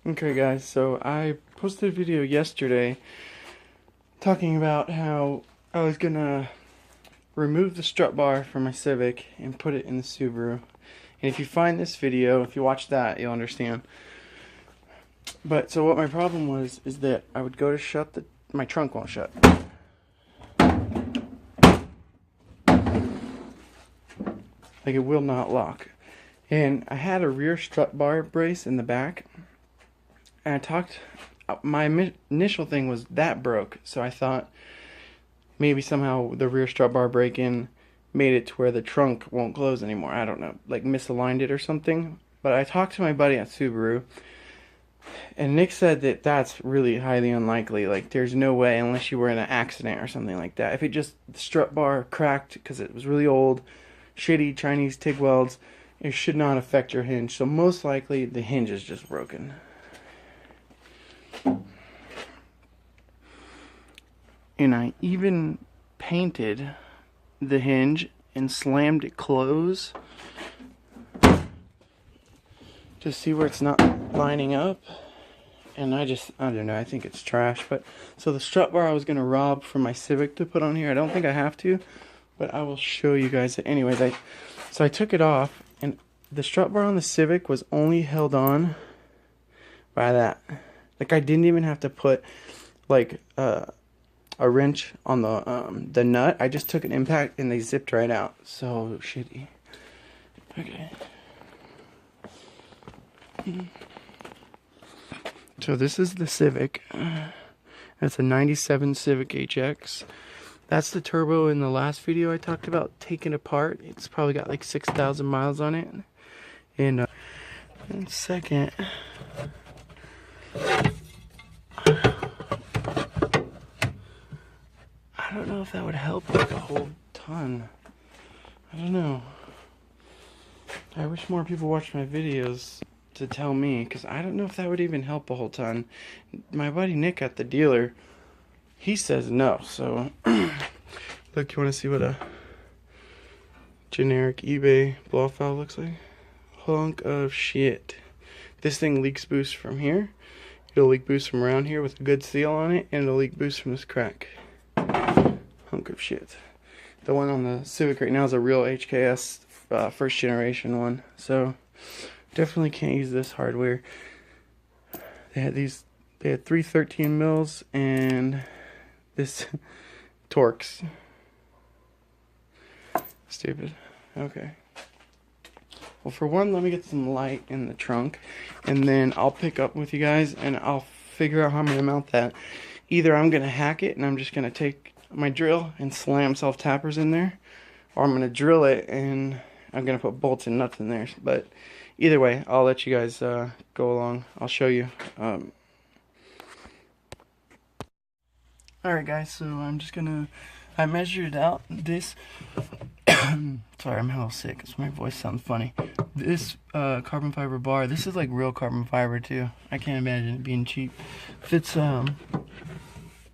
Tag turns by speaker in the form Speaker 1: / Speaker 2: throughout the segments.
Speaker 1: Okay guys, so I posted a video yesterday talking about how I was gonna remove the strut bar from my Civic and put it in the Subaru. And if you find this video, if you watch that, you'll understand. But so what my problem was is that I would go to shut my trunk won't shut. Like it will not lock. And I had a rear strut bar brace in the back. And my initial thing was that broke, so I thought maybe somehow the rear strut bar break-in made it to where the trunk won't close anymore. I don't know, like misaligned it or something. But I talked to my buddy at Subaru, and Nick said that that's really highly unlikely. Like, there's no way unless you were in an accident or something like that. If it just, the strut bar cracked because it was really old, shitty Chinese TIG welds, it should not affect your hinge. So most likely the hinge is just broken. And I even painted the hinge and slammed it close to see where it's not lining up. And I don't know, I think it's trash. But so the strut bar I was going to rob from my Civic to put on here. I don't think I have to, but I will show you guys it. Anyways, so I took it off, and the strut bar on the Civic was only held on by that. Like, I didn't even have to put like a wrench on the nut. I just took an impact and they zipped right out. So shitty. Okay. So this is the Civic. That's a 97 Civic HX. That's the turbo in the last video I talked about taking apart. It's probably got like 6,000 miles on it. And second, I don't know if that would help like a whole ton. I don't know. I wish more people watched my videos to tell me, because I don't know if that would even help a whole ton. My buddy Nick at the dealer, he says no. So look, you want to see what a generic eBay blow-off valve looks like? Hunk of shit. This thing leaks boost from here. It'll leak boost from around here with a good seal on it, and it'll leak boost from this crack. Hunk of shit. The one on the Civic right now is a real HKS first generation one, so definitely can't use this hardware. They had 313 mils and this Torx. Stupid. Okay. Well, for one, let me get some light in the trunk, and then I'll pick up with you guys and I'll figure out how I'm going to mount that. Either I'm going to hack it and I'm just going to take my drill and slam self-tappers in there, or I'm going to drill it and I'm going to put bolts and nuts in there. But either way, I'll let you guys go along. I'll show you. Alright guys, so I'm just going to, I measured out this, sorry, I'm a little sick, so my voice sounds funny. This carbon fiber bar, this is like real carbon fiber too. I can't imagine it being cheap. Fits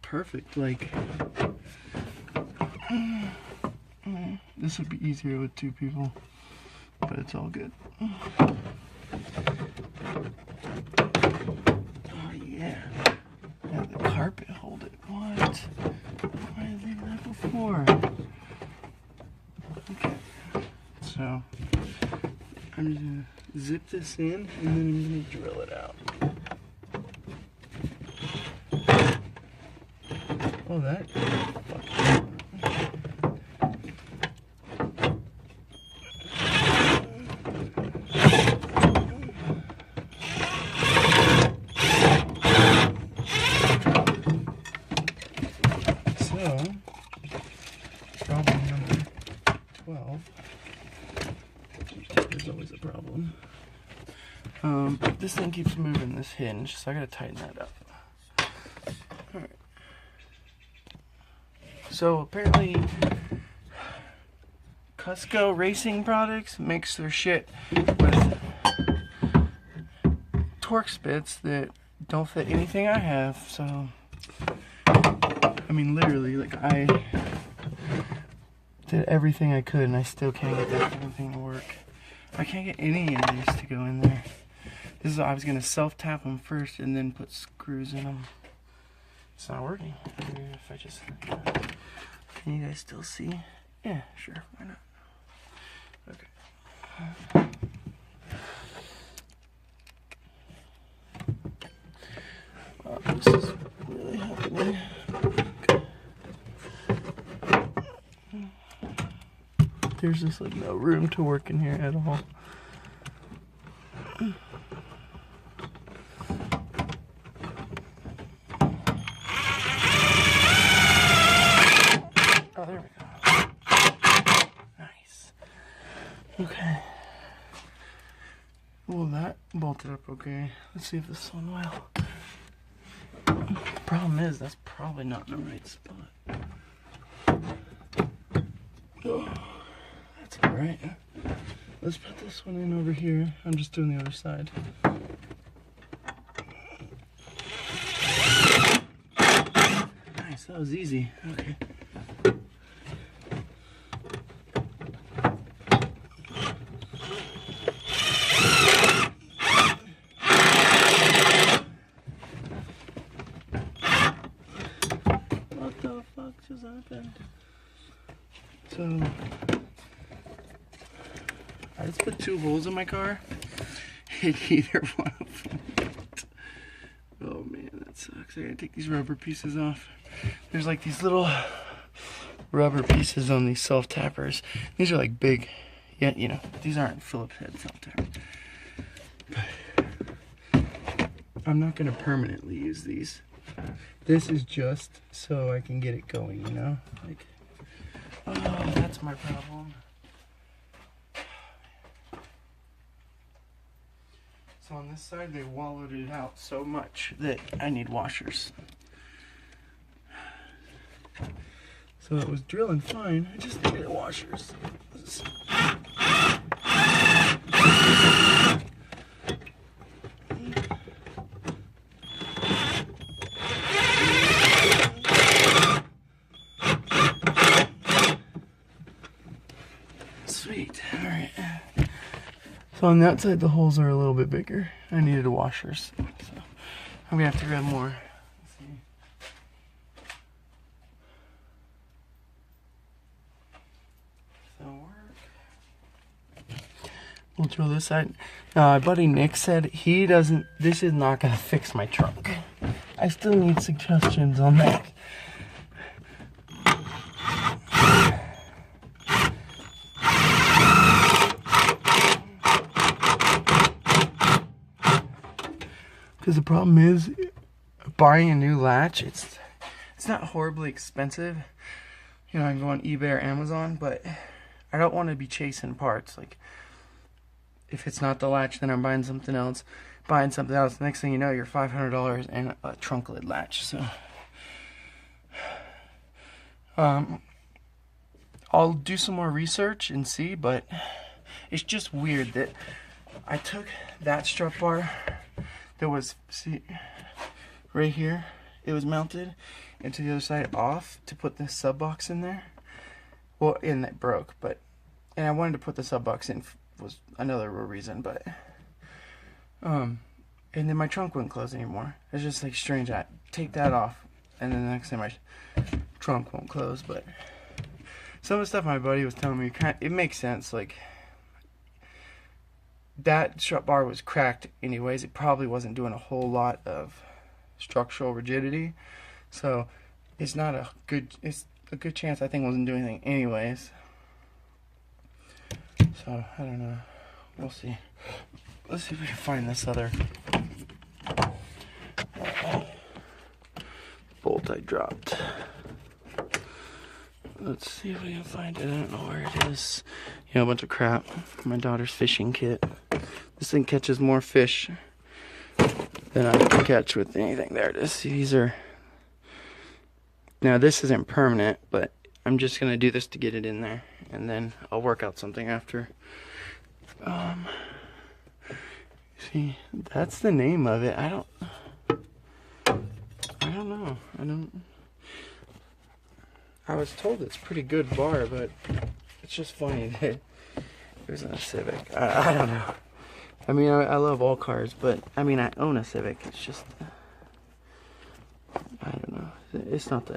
Speaker 1: perfect, like, this would be easier with two people, but it's all good. Oh yeah. Yeah, the carpet hold it. What? Why did I leave that before? Okay. So I'm just gonna zip this in and then I'm gonna drill it out. Oh, that fucking. So, problem number 12. There's always a problem. This thing keeps moving, this hinge, so I gotta tighten that up. Alright. So apparently Cusco Racing Products makes their shit with Torx bits that don't fit anything I have, so I mean literally, like, I did everything I could and I still can't get that fucking thing to work. I can't get any of these to go in there. This is, I was gonna self-tap them first and then put screws in them. It's not working. Maybe if I just, can you guys still see? Yeah, sure, why not? Okay. This is really happening. There's just like no room to work in here at all. Oh, there we go. Nice. Okay. Well, that bolted up okay. Let's see if this one will. The problem is, that's probably not in the right spot. Oh, that's alright. Let's put this one in over here. I'm just doing the other side. Nice, that was easy. Okay. What the fuck just happened? So, I just put 2 holes in my car. Hit either one of them. Oh man, that sucks. I gotta take these rubber pieces off. There's like these little rubber pieces on these self-tappers. These are like big, yeah, you know, these aren't Phillips head self-tappers. I'm not gonna permanently use these. This is just so I can get it going, you know? Like, oh, that's my problem. So on this side, they wallowed it out so much that I need washers. So it was drilling fine, I just needed washers. Sweet, alright. So on that side, the holes are a little bit bigger. I needed washers, so I'm gonna have to grab more. Let's see. That'll work. We'll drill this side. My buddy Nick said he doesn't. This is not gonna fix my trunk. I still need suggestions on that. Because the problem is, buying a new latch, it's not horribly expensive. You know, I can go on eBay or Amazon, but I don't want to be chasing parts. Like, if it's not the latch, then I'm buying something else. The next thing you know, you're $500 and a trunk lid latch. So, I'll do some more research and see, but it's just weird that I took that strut bar that was, see, right here, it was mounted, and to the other side off to put the sub box in there. Well, and that broke, but, and I wanted to put the sub box in was another reason, but, and then my trunk wouldn't close anymore. It's just like strange. I take that off, and then the next time my trunk won't close. But some of the stuff my buddy was telling me, it makes sense. Like, that strut bar was cracked anyways. It probably wasn't doing a whole lot of structural rigidity, so it's a good chance I think it wasn't doing anything anyways. So I don't know, we'll see. Let's see if we can find this other bolt I dropped. Let's see if we can find it. I don't know where it is. You know, a bunch of crap. My daughter's fishing kit. This thing catches more fish than I can catch with anything. There it is. See, these are... Now, this isn't permanent, but I'm just going to do this to get it in there. And then I'll work out something after. See, that's the name of it. I don't know. I was told it's pretty good bar, but it's just funny that it was in a Civic. I don't know. I mean, I love all cars, but I mean, I own a Civic. It's just, I don't know. It's not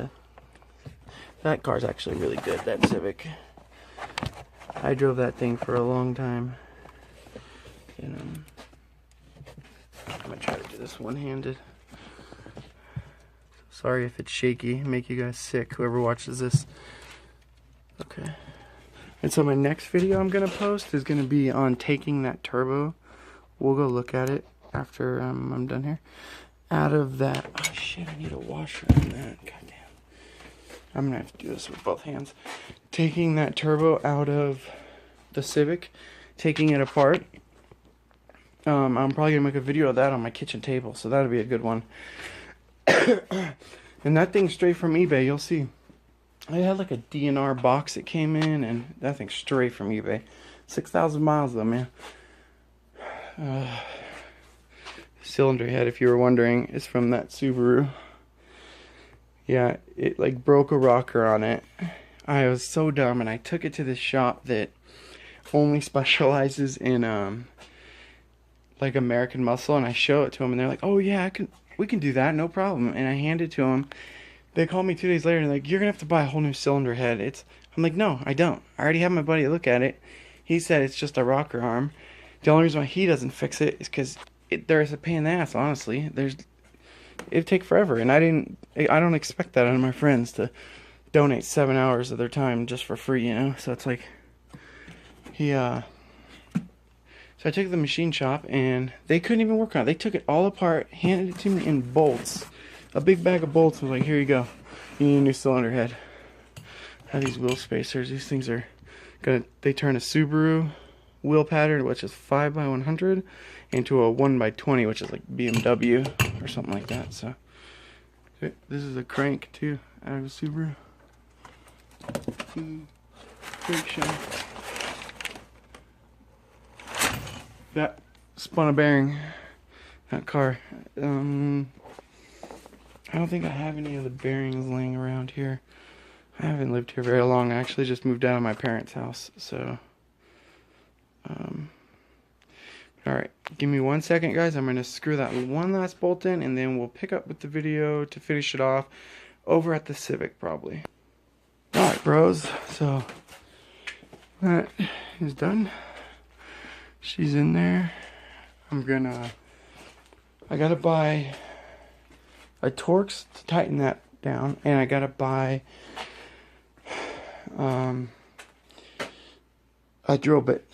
Speaker 1: that car's actually really good, that Civic. I drove that thing for a long time. And, I'm gonna try to do this one-handed. Sorry if it's shaky, make you guys sick, whoever watches this. Okay. And so my next video I'm gonna post is gonna be on taking that turbo. We'll go look at it after I'm done here. Out of that, oh shit, I need a washer on that. Goddamn. I'm gonna have to do this with both hands. Taking that turbo out of the Civic, taking it apart. I'm probably gonna make a video of that on my kitchen table, so that'll be a good one. And that thing's straight from eBay, you'll see. I had like a DNR box that came in, and that thing's straight from eBay. 6,000 miles though, man. Cylinder head, if you were wondering, is from that Subaru. Yeah, it like broke a rocker on it. I was so dumb, and I took it to this shop that only specializes in like American Muscle, and I show it to them, and they're like, "Oh yeah, we can do that, no problem." And I hand it to them. They called me 2 days later, and they're like, "You're gonna have to buy a whole new cylinder head." I'm like, "No, I don't. I already have my buddy look at it. He said it's just a rocker arm. The only reason why he doesn't fix it is because there's a pain in the ass. Honestly, it'd take forever, and I don't expect that out of my friends to donate 7 hours of their time just for free, you know. So it's like so I took it to the machine shop, and they couldn't even work on it. They took it all apart, handed it to me in bolts, a big bag of bolts. I was like, "Here you go. You need a new cylinder head." I have these wheel spacers. These things are they turn a Subaru wheel pattern, which is 5x100, into a 1x20, which is like BMW or something like that. So this is a crank too, out of a Subaru. Crank shaft. That spun a bearing. That car. I don't think I have any of the bearings laying around here. I haven't lived here very long. I actually just moved out of my parents' house, so alright, give me 1 second, guys. I'm going to screw that one last bolt in, and then we'll pick up with the video to finish it off over at the Civic, probably. Alright, bros, so that is done. She's in there. I gotta buy a Torx to tighten that down, and I gotta buy a drill bit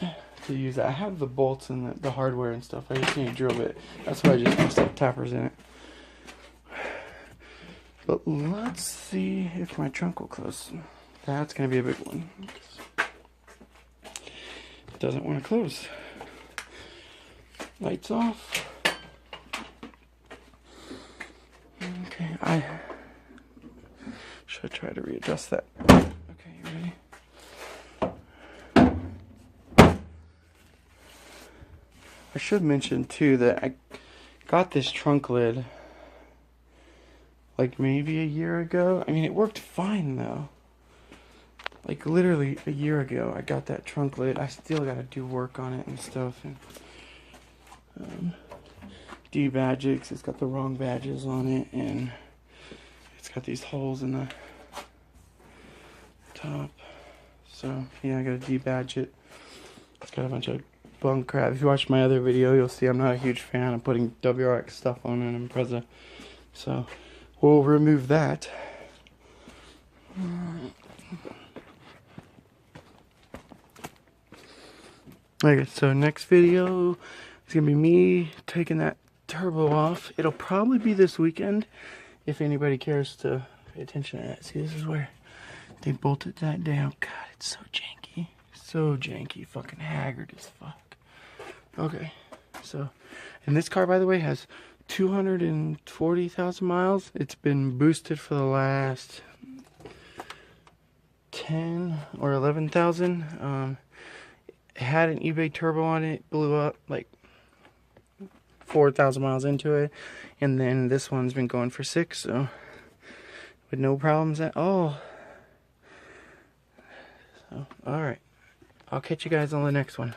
Speaker 1: to use that. I have the bolts and the hardware and stuff. I just need a drill bit. That's why I just put some tappers in it. But let's see if my trunk will close. That's gonna be a big one. It doesn't want to close. Lights off. Okay, I should try to readjust that. Okay, you ready? I should mention too that I got this trunk lid like maybe a year ago. I mean, it worked fine though. Like literally a year ago I got that trunk lid. I still gotta do work on it and stuff, and de-badge it 'cause it's got the wrong badges on it, and it's got these holes in the top. So yeah, I gotta de-badge it. It's got a bunch of bunk crap. If you watch my other video, you'll see I'm not a huge fan of putting WRX stuff on an Impreza. So we'll remove that. Okay, so next video is gonna be me taking that turbo off. It'll probably be this weekend if anybody cares to pay attention to that. See, this is where they bolted that down. God, it's so janky. So janky. Fucking haggard as fuck. Okay, so, and this car, by the way, has 240,000 miles. It's been boosted for the last 10 or 11,000. It had an eBay turbo on it, blew up like 4,000 miles into it, and then this one's been going for 6, so with no problems at all. So, alright, I'll catch you guys on the next one.